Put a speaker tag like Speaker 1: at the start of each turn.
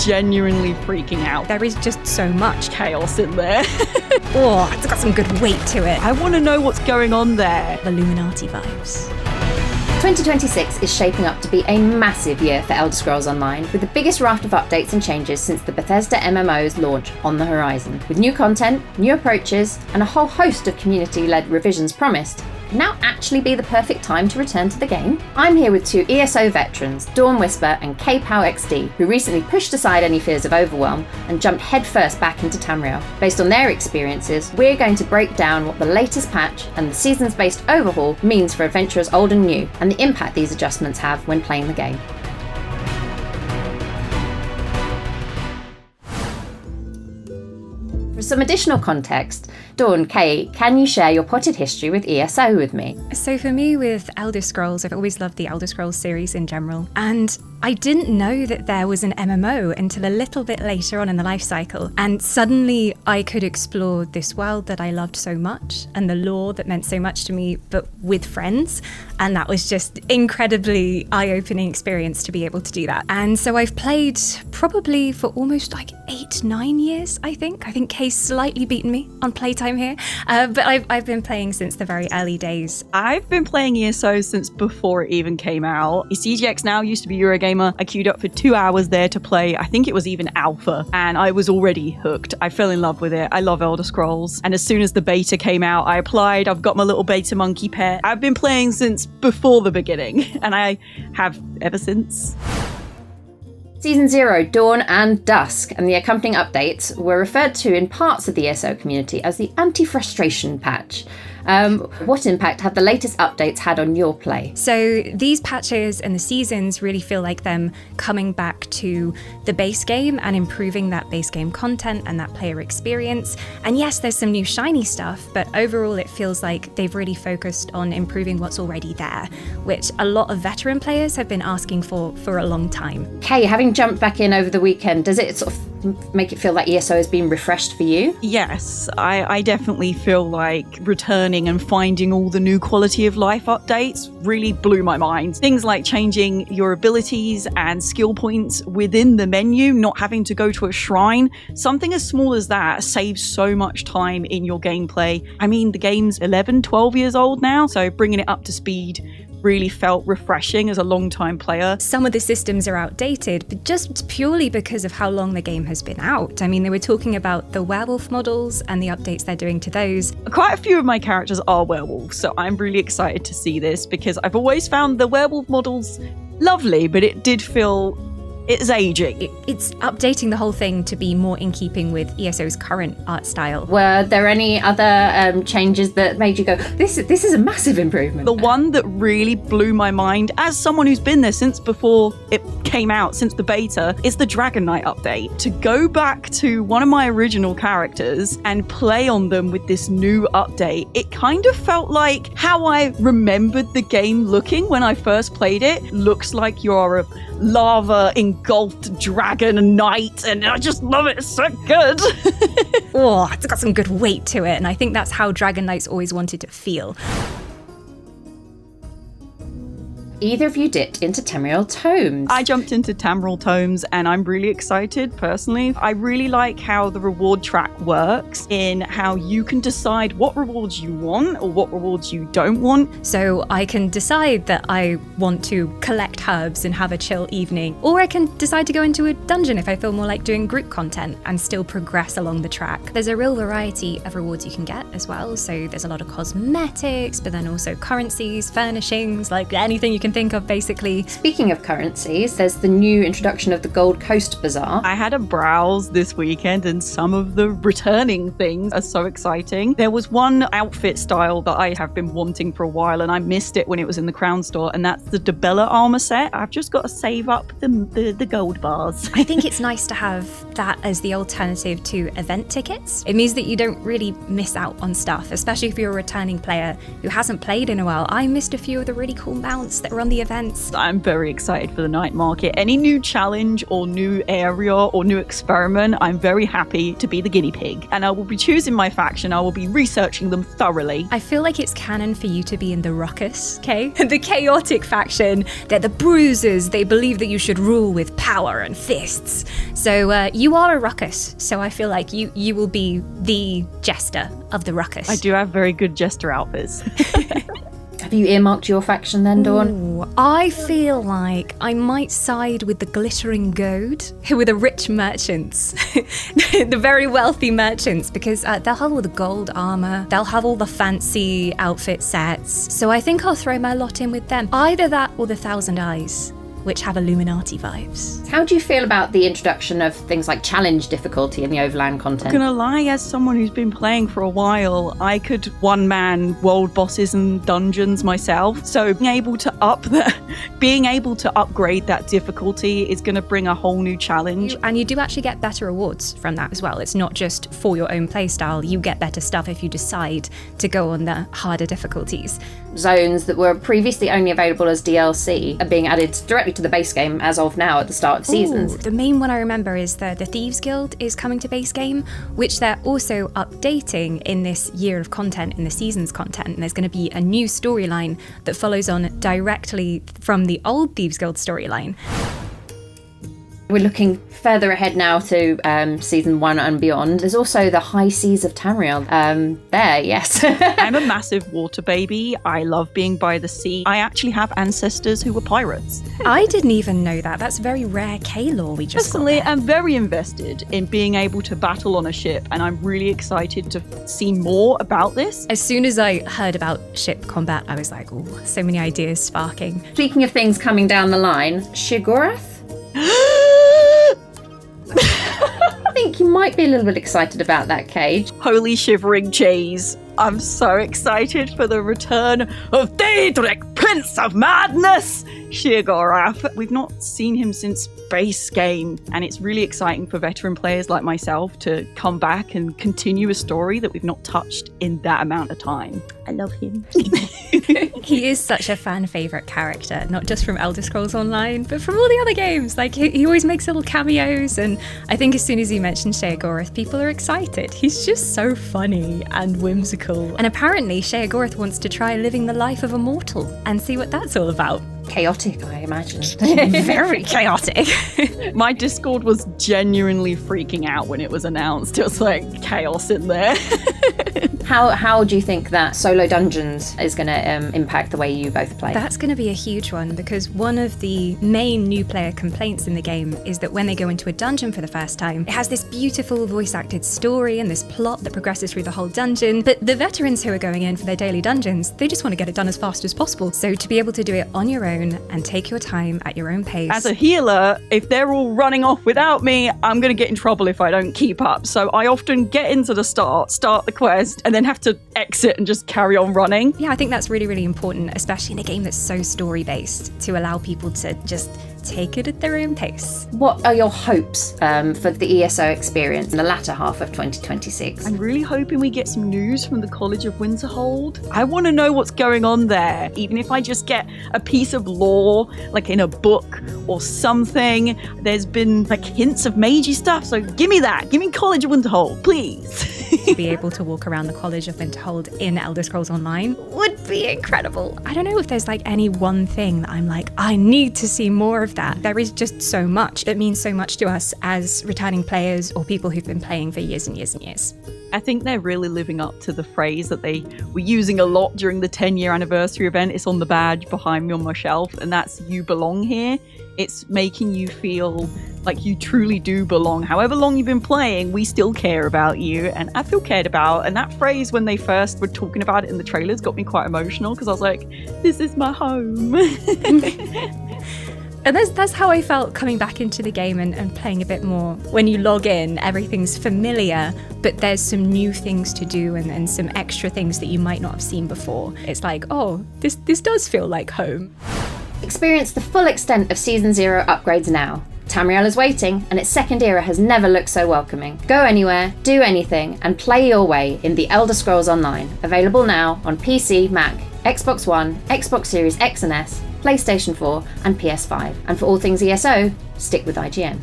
Speaker 1: genuinely freaking out.
Speaker 2: There is just so much
Speaker 1: Chaos in there.
Speaker 2: Oh, it's got some good weight to it.
Speaker 1: I want to know what's going on there.
Speaker 2: Illuminati vibes.
Speaker 3: 2026 is shaping up to be a massive year for Elder Scrolls Online, with the biggest raft of updates and changes since the Bethesda MMO's launch on the horizon. With new content, new approaches, and a whole host of community-led revisions promised, can now actually be the perfect time to return to the game? I'm here with two ESO veterans, Dawnwhisper and kayPOWXD, who recently pushed aside any fears of overwhelm and jumped headfirst back into Tamriel. Based on their experiences, we're going to break down what the latest patch and the seasons-based overhaul means for adventurers old and new, and the impact these adjustments have when playing the game. For some additional context, Dawn, Kay, can you share your potted history with ESO with me?
Speaker 2: So for me with Elder Scrolls, I've always loved the Elder Scrolls series in general. And I didn't know that there was an MMO until a little bit later on in the life cycle. And suddenly I could explore this world that I loved so much and the lore that meant so much to me, but with friends. And that was just incredibly eye-opening experience to be able to do that. And so I've played probably for almost like 8-9 years, I think. I think Kay's slightly beaten me on playtime here. But I've been playing since the very early days.
Speaker 1: I've been playing ESO since before it even came out. CGX now used to be Eurogamer. I queued up for 2 hours there to play. I think it was even alpha, and I was already hooked. I fell in love with it. I love Elder Scrolls. And as soon as the beta came out, I applied. I've got my little beta monkey pet. I've been playing since before the beginning, and I have ever since.
Speaker 3: Season 0, Dawn and Dusk, and the accompanying updates were referred to in parts of the ESO community as the anti-frustration patch. What impact have the latest updates had on your play?
Speaker 2: So these patches and the seasons really feel like them coming back to the base game and improving that base game content and that player experience. And yes, there's some new shiny stuff, but overall it feels like they've really focused on improving what's already there, which a lot of veteran players have been asking for a long time.
Speaker 3: Kay, having jumped back in over the weekend, does it sort of make it feel like ESO has been refreshed for you?
Speaker 1: Yes, I definitely feel like returning and finding all the new quality of life updates really blew my mind. Things like changing your abilities and skill points within the menu, not having to go to a shrine. Something as small as that saves so much time in your gameplay. I mean, the game's 11, 12 years old now, so bringing it up to speed really felt refreshing as a long-time player.
Speaker 2: Some of the systems are outdated, but just purely because of how long the game has been out. I mean, they were talking about the werewolf models and the updates they're doing to those.
Speaker 1: Quite a few of my characters are werewolves, so I'm really excited to see this because I've always found the werewolf models lovely, but it did feel it's aging.
Speaker 2: It's updating the whole thing to be more in keeping with ESO's current art style.
Speaker 3: Were there any other changes that made you go, this is a massive improvement?
Speaker 1: The one that really blew my mind, as someone who's been there since before it came out, since the beta, is the Dragon Knight update. To go back to one of my original characters and play on them with this new update, it kind of felt like how I remembered the game looking when I first played it. Looks like you're a lava engulfed dragon knight, and I just love it. It's so good.
Speaker 2: Oh, it's got some good weight to it, and I think that's how Dragon Knights always wanted to feel.
Speaker 3: Either of you dipped into Tamriel Tomes?
Speaker 1: I jumped into Tamriel Tomes and I'm really excited personally. I really like how the reward track works in how you can decide what rewards you want or what rewards you don't want.
Speaker 2: So I can decide that I want to collect herbs and have a chill evening, or I can decide to go into a dungeon if I feel more like doing group content and still progress along the track. There's a real variety of rewards you can get as well. So there's a lot of cosmetics, but then also currencies, furnishings, like anything you can think of basically.
Speaker 3: Speaking of currencies, there's the new introduction of the gold Coast Bazaar.
Speaker 1: I had a browse this weekend and some of the returning things are so exciting. There was one outfit style that I have been wanting for a while and I missed it when it was in the Crown store, and that's the Debella armor set. I've just got to save up the gold bars.
Speaker 2: I think it's nice to have that as the alternative to event tickets. It means that you don't really miss out on stuff, especially if you're a returning player who hasn't played in a while. I missed a few of the really cool mounts that market, run the events.
Speaker 1: I'm very excited for the night market. Any new challenge or new area or new experiment, I'm very happy to be the guinea pig. And I will be choosing my faction. I will be researching them thoroughly.
Speaker 2: I feel like it's canon for you to be in the ruckus, okay? The chaotic faction. They're the bruisers. They believe that you should rule with power and fists. So you are a ruckus. So I feel like you will be the jester of the ruckus.
Speaker 1: I do have very good jester outfits.
Speaker 3: Have you earmarked your faction then, Dawn?
Speaker 2: Ooh, I feel like I might side with the glittering goad, who are the rich merchants, the very wealthy merchants, because they'll have all the gold armor, they'll have all the fancy outfit sets. So I think I'll throw my lot in with them. Either that or the Thousand Eyes, which have Illuminati vibes.
Speaker 3: How do you feel about the introduction of things like challenge difficulty in the overland content?
Speaker 1: I'm gonna lie, as someone who's been playing for a while, I could one-man world bosses and dungeons myself. So being able to upgrade that difficulty is gonna bring a whole new challenge.
Speaker 2: And you do actually get better rewards from that as well. It's not just for your own playstyle. You get better stuff if you decide to go on the harder difficulties.
Speaker 3: Zones that were previously only available as DLC are being added directly to the base game as of now at the start of seasons.
Speaker 2: Ooh, the main one I remember is the Thieves Guild is coming to base game, which they're also updating in this year of content, in the season's content. And there's going to be a new storyline that follows on directly from the old Thieves Guild storyline.
Speaker 3: We're looking further ahead now to season 1 and beyond. There's also the High Seas of Tamriel. Yes.
Speaker 1: I'm a massive water baby. I love being by the sea. I actually have ancestors who were pirates.
Speaker 2: I didn't even know that. That's very rare K-lore we just
Speaker 1: Personally,
Speaker 2: got there.
Speaker 1: I'm very invested in being able to battle on a ship, and I'm really excited to see more about this.
Speaker 2: As soon as I heard about ship combat, I was like, ooh, so many ideas sparking.
Speaker 3: Speaking of things coming down the line, Sheogorath? I think you might be a little bit excited about that, Cage.
Speaker 1: Holy shivering cheese. I'm so excited for the return of Daedric, Prince of Madness, Sheogorath. We've not seen him since base game, and it's really exciting for veteran players like myself to come back and continue a story that we've not touched in that amount of time. I love him.
Speaker 2: He is such a fan favourite character, not just from Elder Scrolls Online, but from all the other games. Like, he always makes little cameos, and I think as soon as you mention Sheogorath, people are excited. He's just so funny and whimsical. And apparently, Sheogorath wants to try living the life of a mortal and see what that's all about.
Speaker 3: Chaotic, I imagine.
Speaker 2: Very chaotic.
Speaker 1: My Discord was genuinely freaking out when it was announced. It was like chaos in there.
Speaker 3: How do you think that solo dungeons is going to impact the way you both play?
Speaker 2: That's going to be a huge one, because one of the main new player complaints in the game is that when they go into a dungeon for the first time, it has this beautiful voice acted story and this plot that progresses through the whole dungeon. But the veterans who are going in for their daily dungeons, they just want to get it done as fast as possible. So to be able to do it on your own and take your time at your own pace.
Speaker 1: As a healer, if they're all running off without me, I'm going to get in trouble if I don't keep up. So I often get into the start the quest, and then have to exit and just carry on running.
Speaker 2: Yeah, I think that's really, really important, especially in a game that's so story-based, to allow people to just take it at their own pace.
Speaker 3: What are your hopes for the ESO experience in the latter half of 2026?
Speaker 1: I'm really hoping we get some news from the College of Winterhold. I want to know what's going on there, even if I just get a piece of lore, like in a book or something. There's been like hints of magey stuff, so give me that. Give me College of Winterhold, please.
Speaker 2: To be able to walk around the College of Winterhold in Elder Scrolls Online would be incredible. I don't know if there's like any one thing that I'm like, I need to see more of that. There is just so much that means so much to us as returning players or people who've been playing for years and years and years.
Speaker 1: I think they're really living up to the phrase that they were using a lot during the 10-year anniversary event. It's on the badge behind me on my shelf, and that's "you belong here." It's making you feel like you truly do belong. However long you've been playing, we still care about you, and I feel cared about. And that phrase, when they first were talking about it in the trailers, got me quite emotional, because I was like, this is my home.
Speaker 2: And that's how I felt coming back into the game and playing a bit more. When you log in, everything's familiar, but there's some new things to do and some extra things that you might not have seen before. It's like, oh, this does feel like home.
Speaker 3: Experience the full extent of Season 0 upgrades now. Tamriel is waiting, and its second era has never looked so welcoming. Go anywhere, do anything, and play your way in the Elder Scrolls Online. Available now on PC, Mac, Xbox One, Xbox Series X and S, PlayStation 4, and PS5. And for all things ESO, stick with IGN.